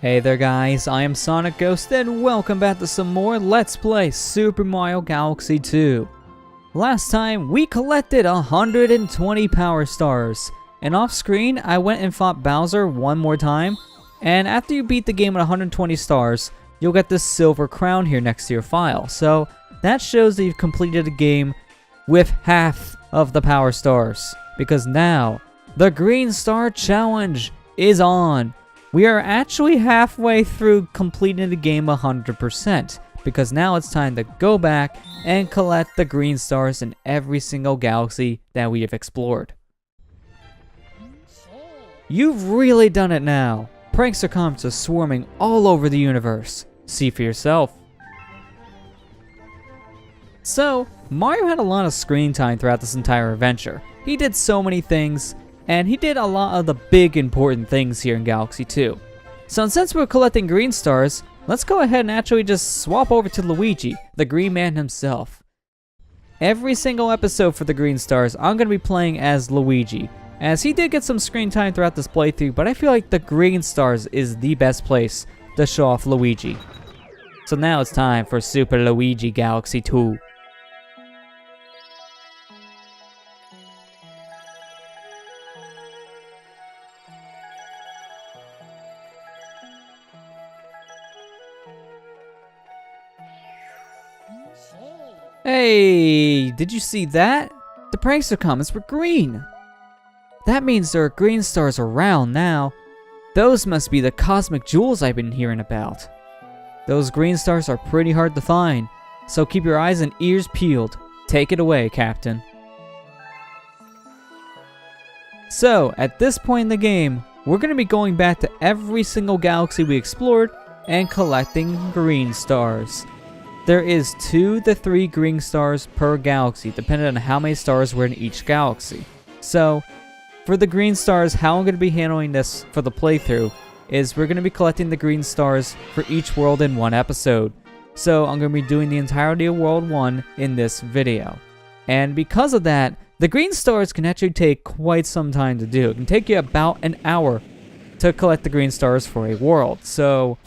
Hey there guys, I am SonicGhost and welcome back to some more Let's Play Super Mario Galaxy 2. Last time we collected 120 power stars, and off screen I went and fought Bowser one more time, and after you beat the game with 120 stars, you'll get this silver crown here next to your file. So that shows that you've completed the game with half of the power stars, because now the Green Star Challenge is on. We are actually halfway through completing the game 100%, because now it's time to go back and collect the green stars in every single galaxy that we have explored. You've really done it now. Prankster comments are swarming all over the universe. See for yourself. So, Mario had a lot of screen time throughout this entire adventure. He did so many things, and he did a lot of the big important things here in Galaxy 2. So since we're collecting green stars, let's go ahead and actually just swap over to Luigi, the green man himself. Every single episode for the green stars, I'm going to be playing as Luigi, as he did get some screen time throughout this playthrough, but I feel like the green stars is the best place to show off Luigi. So now it's time for Super Luigi Galaxy 2. Hey, did you see that? The prankster comments were green. That means there are green stars around now. Those must be the cosmic jewels I've been hearing about. Those green stars are pretty hard to find, so keep your eyes and ears peeled. Take it away, Captain. So, at this point in the game, we're going to be going back to every single galaxy we explored and collecting green stars. There is 2 to 3 green stars per galaxy, depending on how many stars were in each galaxy. So, for the green stars, how I'm going to be handling this for the playthrough is we're going to be collecting the green stars for each world in one episode. So, I'm going to be doing the entirety of World 1 in this video. And because of that, the green stars can actually take quite some time to do. It can take you about an hour to collect the green stars for a world. So,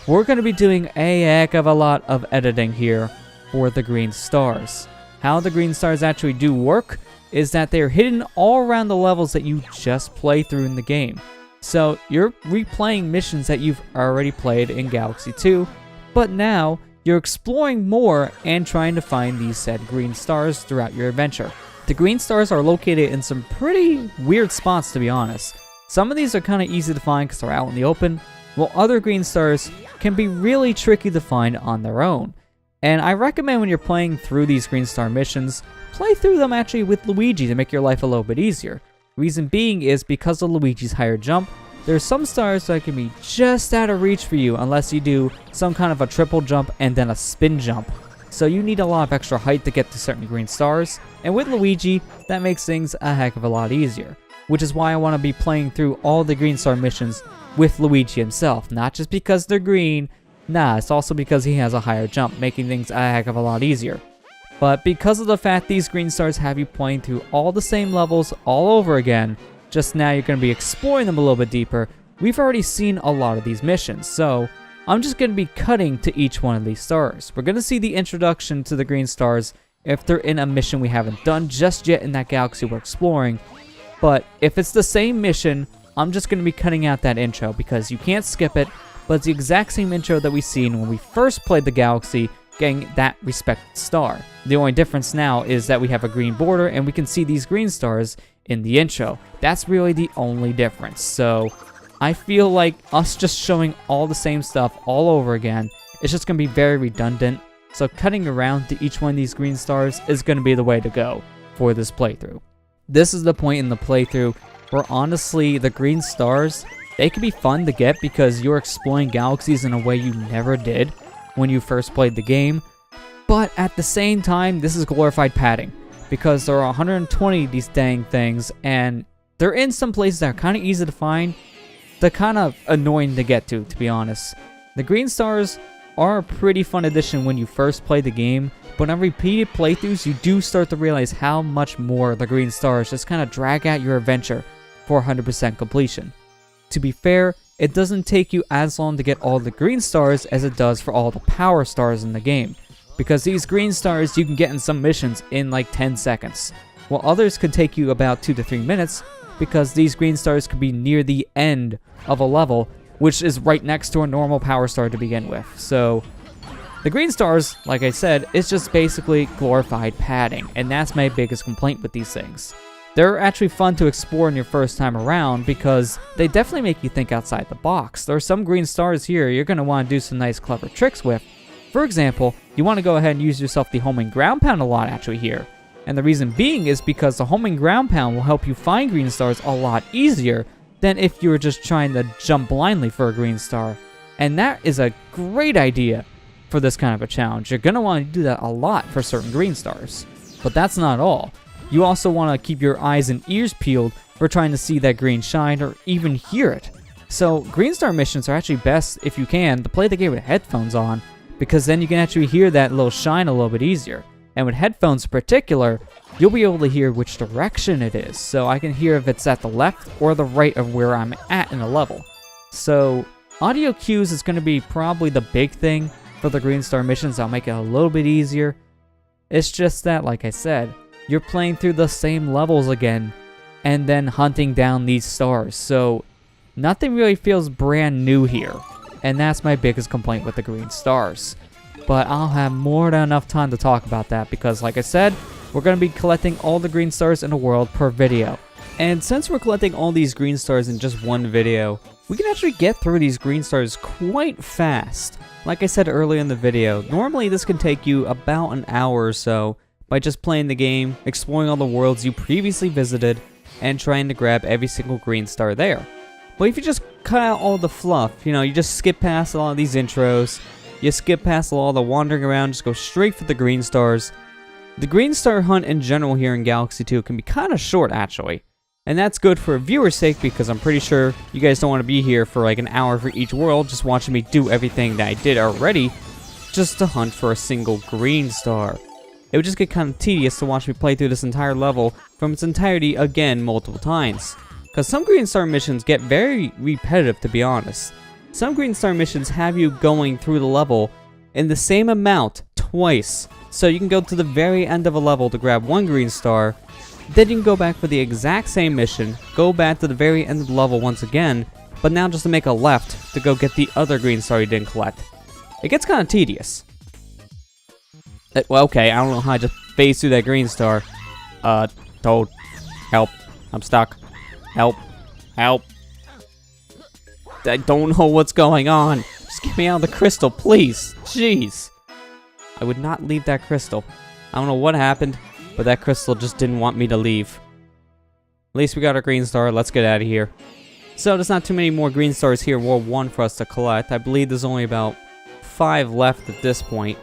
we're going to be doing a heck of a lot of editing here for the green stars. How the green stars actually do work is that they're hidden all around the levels that you just play through in the game. So you're replaying missions that you've already played in Galaxy 2, but now you're exploring more and trying to find these said green stars throughout your adventure. The green stars are located in some pretty weird spots, to be honest. Some of these are kind of easy to find because they're out in the open, while other green stars can be really tricky to find on their own. And I recommend when you're playing through these green star missions, play through them actually with Luigi to make your life a little bit easier. Reason being is because of Luigi's higher jump, there's some stars that can be just out of reach for you unless you do some kind of a triple jump and then a spin jump. So you need a lot of extra height to get to certain green stars, and with Luigi, that makes things a heck of a lot easier. Which is why I want to be playing through all the green star missions with Luigi himself, not just because they're green, nah, it's also because he has a higher jump, making things a heck of a lot easier. But because of the fact these green stars have you playing through all the same levels all over again, just now you're going to be exploring them a little bit deeper, we've already seen a lot of these missions, so I'm just going to be cutting to each one of these stars. We're going to see the introduction to the green stars if they're in a mission we haven't done just yet in that galaxy we're exploring, but if it's the same mission, I'm just going to be cutting out that intro because you can't skip it, but it's the exact same intro that we seen when we first played the galaxy, getting that respected star. The only difference now is that we have a green border and we can see these green stars in the intro. That's really the only difference. So I feel like us just showing all the same stuff all over again, it's just going to be very redundant. So cutting around to each one of these green stars is going to be the way to go for this playthrough. This is the point in the playthrough where honestly the green stars, they can be fun to get because you're exploring galaxies in a way you never did when you first played the game, but at the same time this is glorified padding because there are 120 of these dang things and they're in some places that are kind of easy to find. They're kind of annoying to get to be honest. The green stars are a pretty fun addition when you first play the game, but on repeated playthroughs you do start to realize how much more the green stars just kind of drag out your adventure for 100% completion. To be fair, it doesn't take you as long to get all the green stars as it does for all the power stars in the game. Because these green stars you can get in some missions in like 10 seconds, while others could take you about 2 to 3 minutes, because these green stars could be near the end of a level, which is right next to a normal power star to begin with. So the green stars, like I said, is just basically glorified padding, and that's my biggest complaint with these things. They're actually fun to explore in your first time around because they definitely make you think outside the box. There are some green stars here you're going to want to do some nice clever tricks with. For example, you want to go ahead and use yourself the homing ground pound a lot actually here. And the reason being is because the homing ground pound will help you find green stars a lot easier than if you were just trying to jump blindly for a green star. And that is a great idea for this kind of a challenge. You're going to want to do that a lot for certain green stars. But that's not all. You also want to keep your eyes and ears peeled for trying to see that green shine or even hear it. So green star missions are actually best, if you can, to play the game with headphones on, because then you can actually hear that little shine a little bit easier. And with headphones in particular, you'll be able to hear which direction it is. So I can hear if it's at the left or the right of where I'm at in a level. So audio cues is going to be probably the big thing for the green star missions. That'll make it a little bit easier. It's just that, like I said, you're playing through the same levels again and then hunting down these stars. So nothing really feels brand new here. And that's my biggest complaint with the green stars. But I'll have more than enough time to talk about that because, like I said, we're going to be collecting all the green stars in the world per video. And since we're collecting all these green stars in just one video, we can actually get through these green stars quite fast. Like I said earlier in the video, normally this can take you about an hour or so by just playing the game, exploring all the worlds you previously visited, and trying to grab every single green star there. But if you just cut out all the fluff, you just skip past all of these intros, you skip past all the wandering around, just go straight for the green stars. The green star hunt in general here in Galaxy 2 can be kind of short actually. And that's good for a viewer's sake because I'm pretty sure you guys don't want to be here for like an hour for each world just watching me do everything that I did already just to hunt for a single green star. It would just get kind of tedious to watch me play through this entire level from its entirety again multiple times. Because some green star missions get very repetitive, to be honest. Some green star missions have you going through the level in the same amount twice. So you can go to the very end of a level to grab one green star, then you can go back for the exact same mission, go back to the very end of the level once again, but now just to make a left to go get the other green star you didn't collect. It gets kind of tedious. Well, okay, I don't know how I just phased through that green star. Toad, help, I'm stuck. Help, help. I don't know what's going on. Just get me out of the crystal, please. Jeez. I would not leave that crystal. I don't know what happened, but that crystal just didn't want me to leave. At least we got our green star. Let's get out of here. So there's not too many more green stars here in World 1 for us to collect. I believe there's only about 5 left at this point.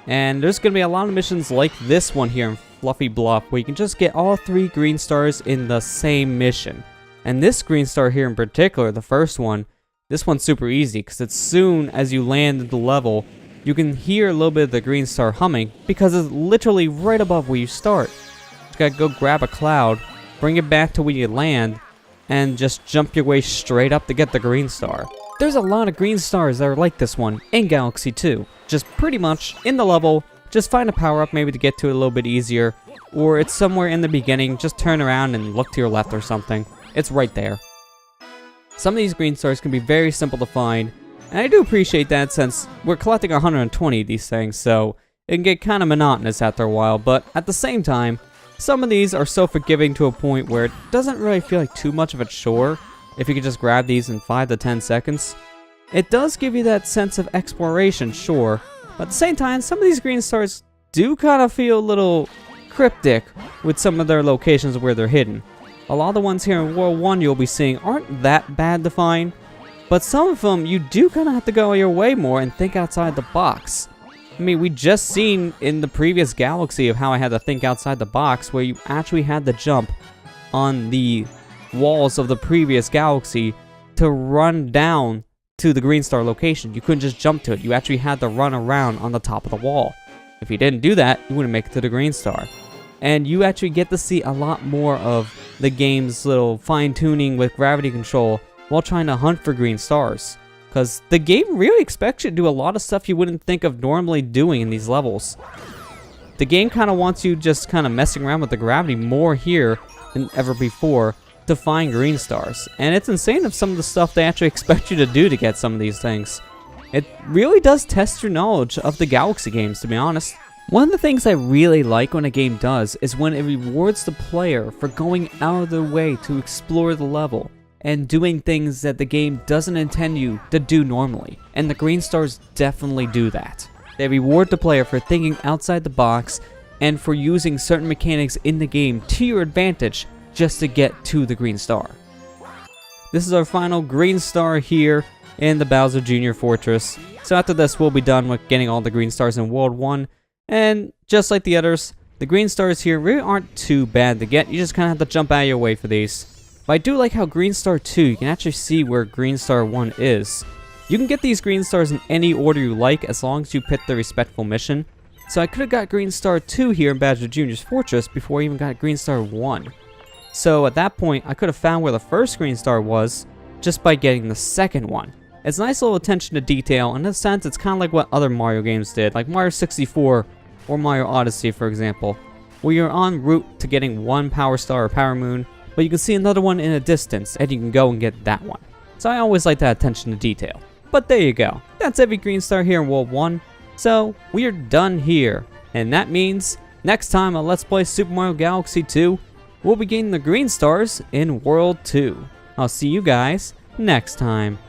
And there's going to be a lot of missions like this one here in Fluffy Bluff where you can just get all 3 green stars in the same mission. And this green star here in particular, the first one, this one's super easy because as soon as you land in the level, you can hear a little bit of the green star humming because it's literally right above where you start. You gotta go grab a cloud, bring it back to where you land, and just jump your way straight up to get the green star. There's a lot of green stars that are like this one in Galaxy 2. Just pretty much in the level, just find a power-up maybe to get to it a little bit easier, or it's somewhere in the beginning, just turn around and look to your left or something. It's right there. Some of these green stars can be very simple to find, and I do appreciate that since we're collecting 120 of these things, so it can get kind of monotonous after a while, but at the same time, some of these are so forgiving to a point where it doesn't really feel like too much of a chore if you could just grab these in 5 to 10 seconds. It does give you that sense of exploration, sure, but at the same time, some of these green stars do kind of feel a little cryptic with some of their locations where they're hidden. A lot of the ones here in World 1 you'll be seeing aren't that bad to find, but some of them you do kind of have to go your way more and think outside the box. I mean, we just seen in the previous Galaxy of how I had to think outside the box where you actually had to jump on the walls of the previous Galaxy to run down to the green star location. You couldn't just jump to it. You actually had to run around on the top of the wall. If you didn't do that, you wouldn't make it to the green star. And you actually get to see a lot more of the game's little fine-tuning with gravity control while trying to hunt for green stars. Because the game really expects you to do a lot of stuff you wouldn't think of normally doing in these levels. The game kind of wants you just kind of messing around with the gravity more here than ever before to find green stars. And it's insane of some of the stuff they actually expect you to do to get some of these things. It really does test your knowledge of the Galaxy games, to be honest. One of the things I really like when a game does is when it rewards the player for going out of their way to explore the level and doing things that the game doesn't intend you to do normally. And the green stars definitely do that. They reward the player for thinking outside the box and for using certain mechanics in the game to your advantage just to get to the green star. This is our final green star here in the Bowser Jr. Fortress. So after this, we'll be done with getting all the green stars in World 1. And just like the others, the green stars here really aren't too bad to get. You just kind of have to jump out of your way for these. But I do like how Green Star 2, you can actually see where Green Star 1 is. You can get these green stars in any order you like as long as you pick the respectful mission. So I could have got Green Star 2 here in Bowser Jr.'s Fortress before I even got Green Star 1. So at that point, I could have found where the first green star was just by getting the second one. It's a nice little attention to detail, and in a sense, it's kind of like what other Mario games did, like Mario 64 or Mario Odyssey, for example, where you're en route to getting one Power Star or Power Moon, but you can see another one in a distance, and you can go and get that one. So I always like that attention to detail. But there you go. That's every green star here in World 1. So we are done here, and that means next time on Let's Play Super Mario Galaxy 2, we'll be getting the green stars in World 2. I'll see you guys next time.